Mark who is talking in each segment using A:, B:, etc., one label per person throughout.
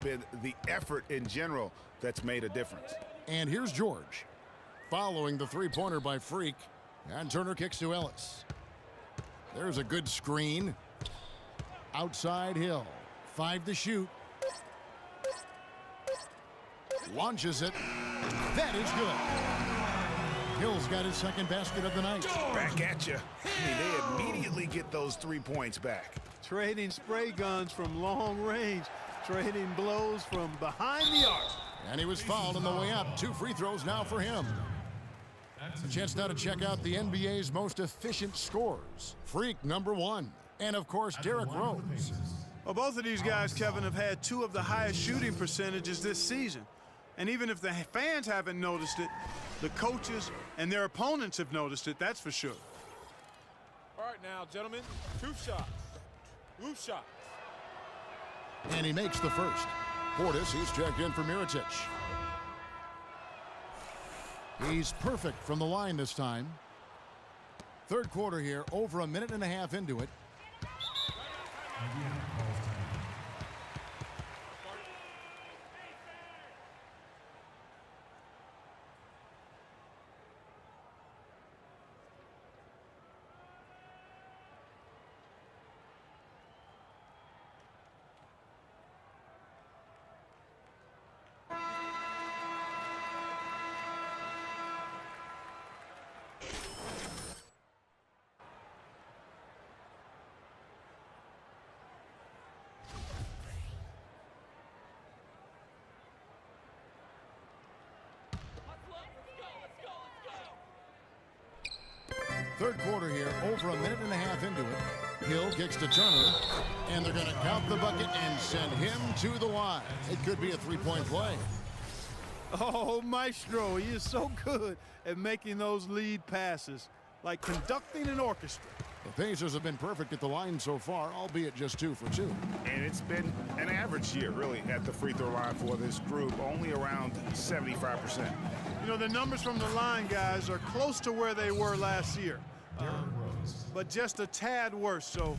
A: been the effort in general that's made a difference.
B: And here's George. Following the three-pointer by Freak. And Turner kicks to Ellis. There's a good screen. Outside Hill. 5 to shoot. Launches it. That is good. Hill's got his second basket of the night.
A: Back at you. I mean, they immediately get those 3 points back.
C: Trading spray guns from long range. Trading blows from behind the arc.
B: And he was fouled on the way up. 2 free throws now for him. A chance now to check out the NBA's most efficient scorers. Freak, number 1. And, of course, Derrick Rose.
C: Well, both of these guys, Kevin, have had 2 of the highest shooting percentages this season. And even if the fans haven't noticed it, the coaches and their opponents have noticed it, that's for sure.
D: All right now, gentlemen, 2 shots. Roof shots.
B: And he makes the first. Portis, he's checked in for Mirotic. He's perfect from the line this time. Third quarter here, over a minute and a half into it. Third quarter here, over a minute and a half into it. Hill kicks to Turner, and they're going to count the bucket and send him to the line. It could be a 3-point play.
C: Oh, Maestro, he is so good at making those lead passes, like conducting an orchestra.
B: The Pacers have been perfect at the line so far, albeit just 2 for 2.
A: And it's been an average year, really, at the free throw line for this group, only around 75%.
C: You know, the numbers from the line, guys, are close to where they were last year. But just a tad worse, so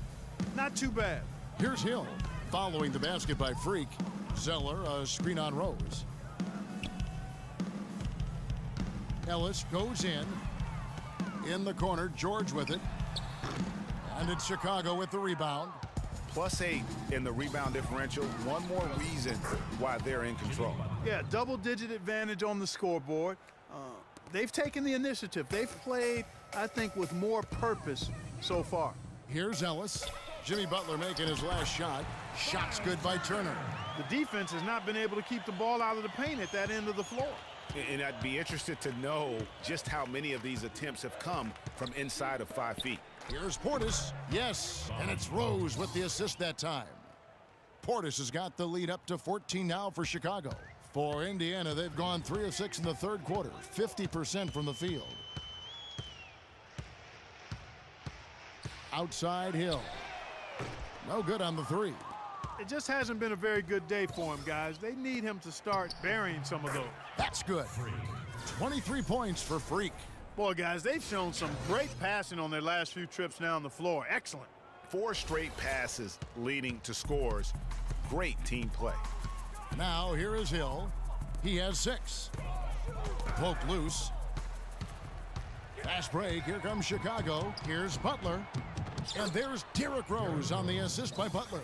C: not too bad.
B: Here's Hill, following the basket by Freak. Zeller, a screen on Rose. Ellis goes in. In the corner, George with it. And it's Chicago with the rebound.
A: +8 in the rebound differential. One more reason why they're in control.
C: Yeah, double-digit advantage on the scoreboard. They've taken the initiative. They've played, I think, with more purpose so far.
B: Here's Ellis. Jimmy Butler making his last shot. Shot's good by Turner.
C: The defense has not been able to keep the ball out of the paint at that end of the floor.
A: And I'd be interested to know just how many of these attempts have come from inside of 5 feet.
B: Here's Portis. Yes, and it's Rose with the assist that time. Portis has got the lead up to 14 now for Chicago. For Indiana, they've gone 3 of 6 in the third quarter, 50% from the field. Outside Hill. No good on the 3.
C: It just hasn't been a very good day for him, guys. They need him to start burying some of those.
B: That's good. 23 points for Freak.
C: Boy, guys, they've shown some great passing on their last few trips down the floor. Excellent.
A: 4 straight passes leading to scores. Great team play.
B: Now here is Hill. He has 6. Poke loose. Fast break. Here comes Chicago. Here's Butler. And there's Derrick Rose on the assist by Butler.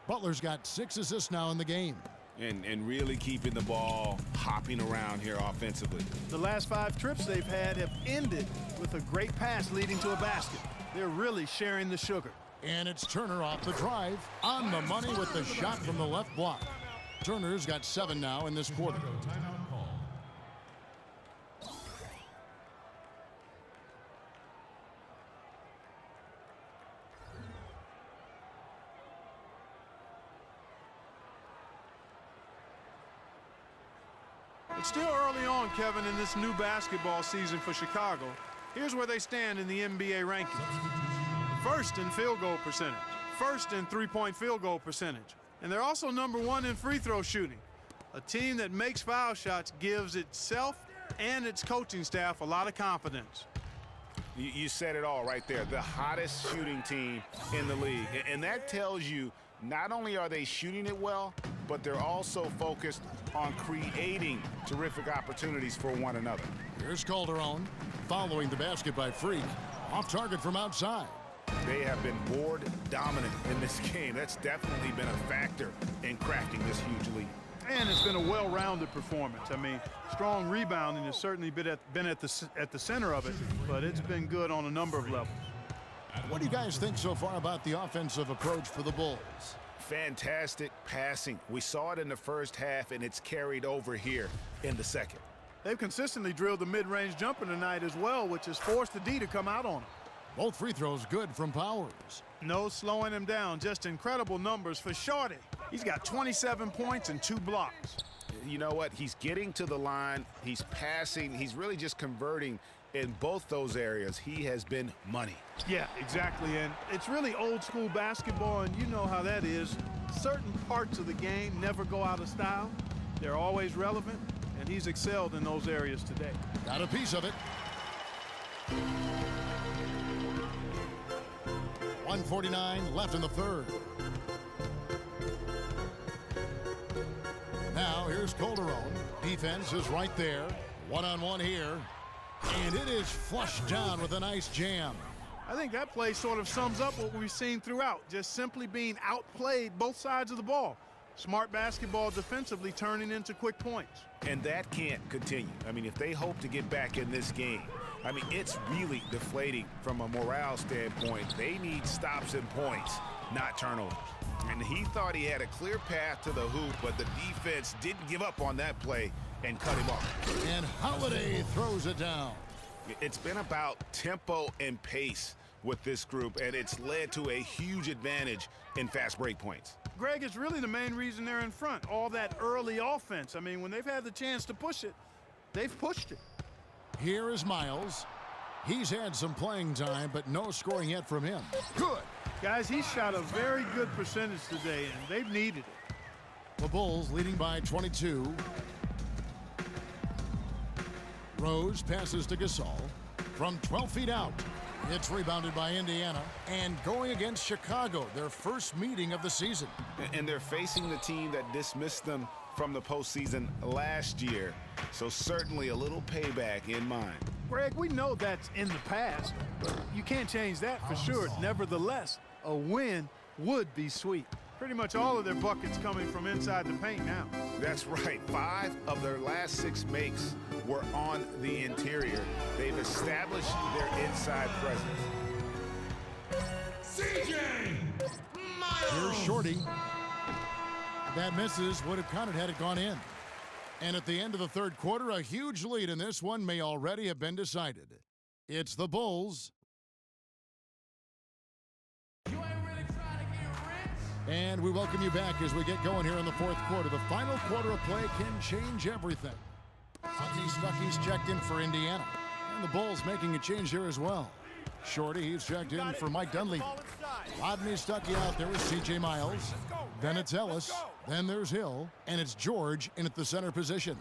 B: Butler's got 6 assists now in the game.
A: And really keeping the ball hopping around here offensively.
C: The last 5 trips they've had have ended with a great pass leading to a basket. They're really sharing the sugar.
B: And it's Turner off the drive. On the money with the shot from the left block. Turner's got 7 now in this quarter.
C: It's still early on, Kevin, in this new basketball season for Chicago. Here's where they stand in the NBA rankings. First in field goal percentage. First in three-point field goal percentage. And they're also number 1 in free throw shooting. A team that makes foul shots gives itself and its coaching staff a lot of confidence.
A: You said it all right there. The hottest shooting team in the league. And that tells you Not only are they shooting it well, but they're also focused on creating terrific opportunities for one another.
B: Here's Calderon following the basket by Freak. Off target from outside.
A: They have been board dominant in this game. That's definitely been a factor in crafting this huge lead.
C: And it's been a well-rounded performance. I mean, strong rebounding has certainly been at the center of it, but it's been good on a number of levels.
B: What do you guys think so far about the offensive approach for the Bulls?
A: Fantastic passing. We saw it in the first half, and it's carried over here in the second.
C: They've consistently drilled the mid-range jumper tonight as well, which has forced the D to come out on them.
B: Both free throws good from Powers.
C: No slowing him down. Just incredible numbers for Shorty. He's got 27 points and 2 blocks.
A: You know what? He's getting to the line. He's passing. He's really just converting in both those areas. He has been money.
C: Yeah, exactly. And it's really old school basketball, and you know how that is. Certain parts of the game never go out of style. They're always relevant, and he's excelled in those areas today.
B: Got a piece of it. 1:49 left in the third. Now here's Calderon. Defense is right there. One-on-one here. And it is flushed down with a nice jam.
C: I think that play sort of sums up what we've seen throughout. Just simply being outplayed both sides of the ball. Smart basketball defensively turning into quick points.
A: And that can't continue. I mean, if they hope to get back in this game, I mean, it's really deflating from a morale standpoint. They need stops and points, not turnovers. And he thought he had a clear path to the hoop, but the defense didn't give up on that play and cut him off.
B: And Holiday throws it down.
A: It's been about tempo and pace with this group, and it's led to a huge advantage in fast break points.
C: Greg, is really the main reason they're in front. All that early offense. I mean, when they've had the chance to push it, they've pushed it.
B: Here is Miles. He's had some playing time, but no scoring yet from him. Good.
C: Guys, he shot a very good percentage today, and they've needed it.
B: The Bulls leading by 22. Rose passes to Gasol from 12 feet out. It's rebounded by Indiana and going against Chicago, their first meeting of the season.
A: And they're facing the team that dismissed them from the postseason last year, so certainly a little payback in mind.
C: Greg, we know that's in the past, but you can't change that for sure. Nevertheless, a win would be sweet. Pretty much all of their buckets coming from inside the paint now.
A: That's right. 5 of their last 6 makes were on the interior. They've established their inside presence.
E: CJ Miles.
B: Here's Shorty. That misses, would have counted had it gone in. And at the end of the third quarter, a huge lead in this one may already have been decided. It's the Bulls.
E: You ain't really trying to get rich.
B: And we welcome you back as we get going here in the fourth quarter. The final quarter of play can change everything. Rodney Stuckey's checked in for Indiana. And the Bulls making a change here as well. Shorty, he's checked in for Mike Dunleavy. Rodney Stuckey out there with C.J. Miles. Then it's Ellis. Then there's Hill. And it's George in at the center position.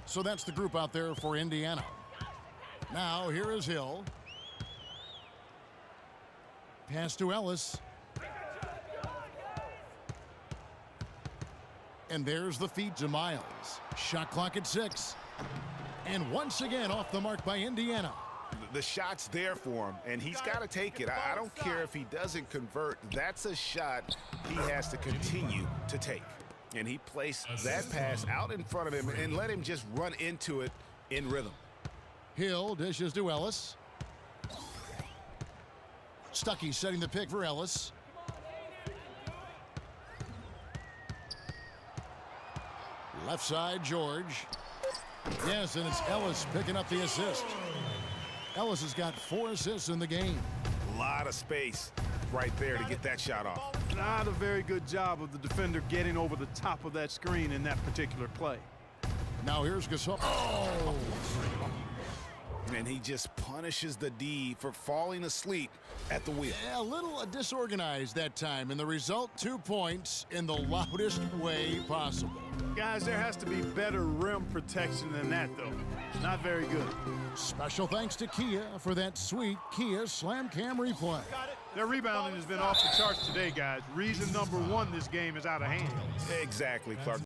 B: So that's the group out there for Indiana. Now here is Hill. Pass to Ellis. And there's the feed to Miles. Shot clock at 6. And once again off the mark by Indiana.
A: The shot's there for him, and he's got to take it. I don't care if he doesn't convert. That's a shot he has to continue to take. And he placed that pass out in front of him and let him just run into it in rhythm.
B: Hill dishes to Ellis. Stuckey setting the pick for Ellis. Left side, George. Yes, and it's Ellis picking up the assist. Ellis has got 4 assists in the game.
A: A lot of space right there to get that shot off.
C: Not a very good job of the defender getting over the top of that screen in that particular play.
B: Now here's Gasol. Oh!
A: And he just punishes the D for falling asleep at the wheel.
B: Yeah, a little disorganized that time, and the result, 2 points in the loudest way possible.
C: Guys, there has to be better rim protection than that, though. Not very good.
B: Special thanks to Kia for that sweet Kia Slam Cam replay.
C: Their rebounding has been off the charts today, guys. Reason number one, this game is out of hand.
A: Exactly, Clark.